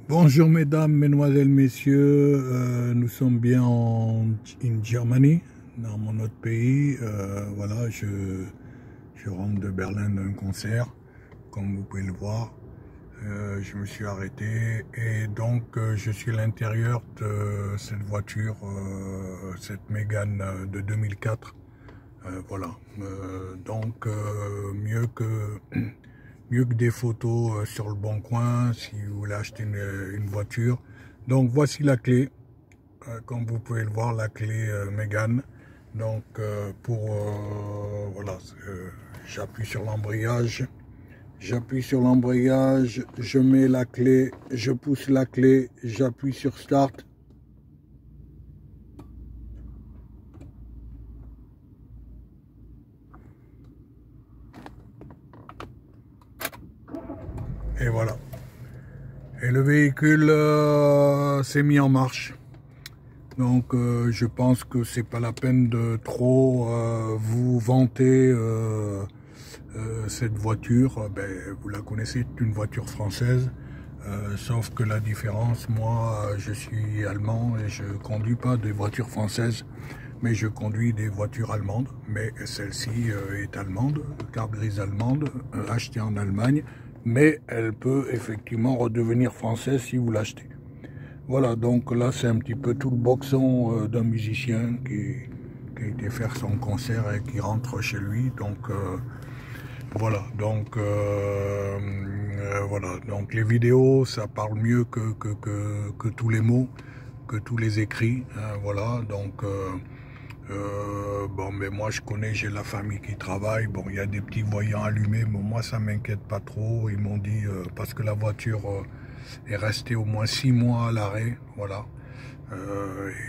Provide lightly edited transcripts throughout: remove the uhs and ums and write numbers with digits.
Bonjour mesdames, mesdemoiselles, messieurs, nous sommes bien en Germany, dans mon autre pays. Voilà, je rentre de Berlin d'un concert, comme vous pouvez le voir. Je me suis arrêté et donc je suis à l'intérieur de cette voiture, cette Mégane de 2004. Voilà, donc mieux que des photos sur le bon coin si vous voulez acheter une voiture. Donc voici la clé, comme vous pouvez le voir, la clé Mégane. Donc voilà, j'appuie sur l'embrayage, je mets la clé, je pousse la clé, j'appuie sur start. Et voilà. Et le véhicule s'est mis en marche. Donc je pense que c'est pas la peine de trop vous vanter cette voiture. Ben, vous la connaissez, c'est une voiture française. Sauf que la différence, moi je suis allemand et je conduis pas des voitures françaises, mais je conduis des voitures allemandes. Mais celle-ci est allemande, carte grise allemande, achetée en Allemagne. Mais elle peut effectivement redevenir française si vous l'achetez. Voilà, donc là c'est un petit peu tout le boxon d'un musicien qui a été faire son concert et qui rentre chez lui. Donc voilà, donc voilà, donc les vidéos ça parle mieux que tous les mots, que tous les écrits, hein, voilà, donc bon, mais moi je connais, j'ai la famille qui travaille. Bon, il y a des petits voyants allumés, mais moi ça m'inquiète pas trop. Ils m'ont dit parce que la voiture est restée au moins 6 mois à l'arrêt, voilà.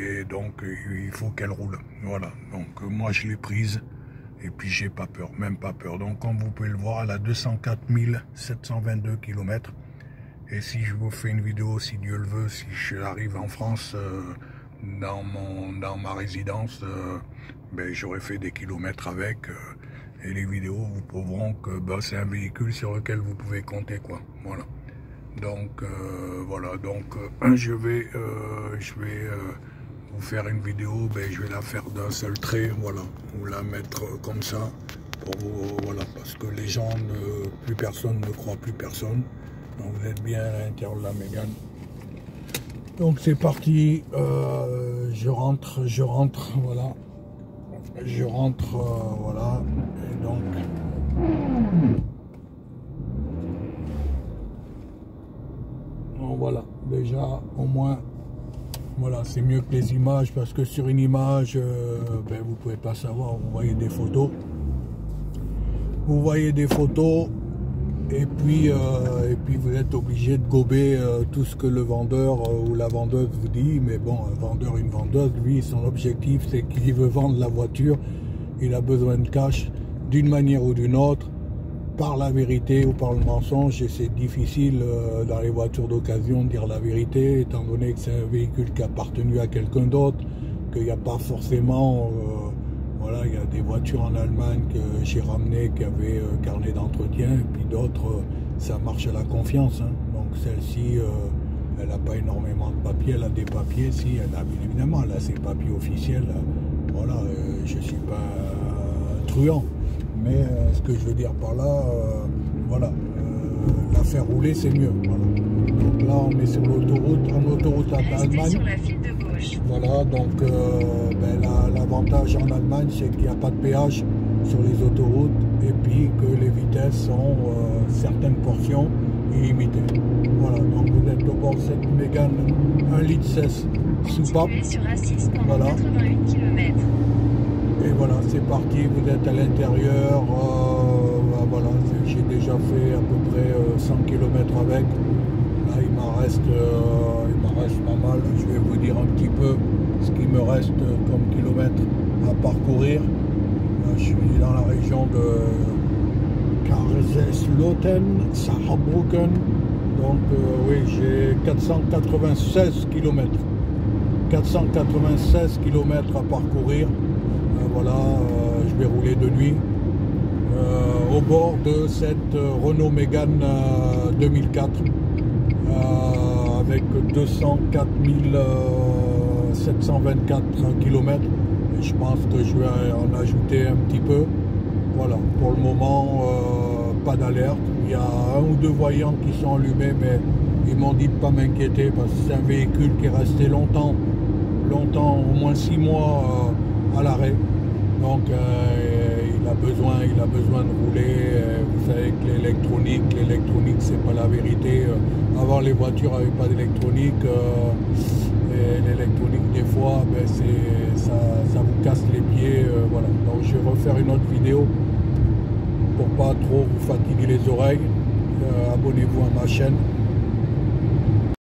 Et donc il faut qu'elle roule, voilà. Donc moi je l'ai prise et puis j'ai pas peur, même pas peur. Donc comme vous pouvez le voir, elle a 204 722 km. Et si je vous fais une vidéo, si Dieu le veut, si j'arrive en France dans ma résidence, ben, j'aurais fait des kilomètres avec et les vidéos vous prouveront que ben, c'est un véhicule sur lequel vous pouvez compter, quoi. Voilà. Donc voilà, donc je vais vous faire une vidéo, ben, je vais la faire d'un seul trait, voilà, ou la mettre comme ça pour vous, voilà, parce que les gens plus personne ne croit plus personne. Donc vous êtes bien à l'intérieur de la Mégane. Donc c'est parti, je rentre, voilà. Je rentre, voilà. Et donc... Donc voilà, déjà au moins, voilà, c'est mieux que les images, parce que sur une image, ben, vous pouvez pas savoir, vous voyez des photos. Vous voyez des photos. Et puis vous êtes obligé de gober tout ce que le vendeur ou la vendeuse vous dit. Mais bon, un vendeur, une vendeuse, lui, son objectif, c'est qu'il veut vendre la voiture. Il a besoin de cash d'une manière ou d'une autre, par la vérité ou par le mensonge. Et c'est difficile dans les voitures d'occasion de dire la vérité, étant donné que c'est un véhicule qui a appartenu à quelqu'un d'autre, qu'il n'y a pas forcément... voilà, il y a des voitures en Allemagne que j'ai ramenées qui avaient carnet d'entretien, et puis d'autres, ça marche à la confiance, hein. Donc celle-ci, elle n'a pas énormément de papiers, elle a des papiers, si, elle a, bien évidemment, elle a ses papiers officiels. Voilà, je ne suis pas truand, mais ce que je veux dire par là, voilà, la faire rouler, c'est mieux. Voilà. Donc là, on est sur l'autoroute, en autoroute à Allemagne. Sur la file de gauche. Voilà, donc ben, l'avantage en Allemagne, c'est qu'il n'y a pas de péage sur les autoroutes et puis que les vitesses sont certaines portions illimitées. Voilà, donc vous êtes au bord de cette Mégane 1,16 litre soupape. Sur A6 pendant Voilà. 81 km. Et voilà, c'est parti, vous êtes à l'intérieur. Voilà, j'ai déjà fait à peu près 100 km avec. Là, il m'en reste pas mal. Je vais vous dire un petit peu ce qui me reste comme kilomètres à parcourir. Là, je suis dans la région de Kaiserslautern, Saarbrücken. Donc oui, j'ai 496 km. 496 km à parcourir. Voilà, je vais rouler de nuit. Au bord de cette Renault Mégane 2004. avec 204 724 km. Et je pense que je vais en ajouter un petit peu. Voilà, pour le moment, pas d'alerte. Il y a un ou deux voyants qui sont allumés, mais ils m'ont dit de ne pas m'inquiéter parce que c'est un véhicule qui est resté longtemps, au moins 6 mois à l'arrêt. Donc il a besoin de rouler. Vous savez que l'électronique c'est pas la vérité. Avant les voitures n'avaient pas d'électronique. Et l'électronique des fois ben, ça vous casse les pieds. Voilà. Donc je vais refaire une autre vidéo pour pas trop vous fatiguer les oreilles. Abonnez-vous à ma chaîne.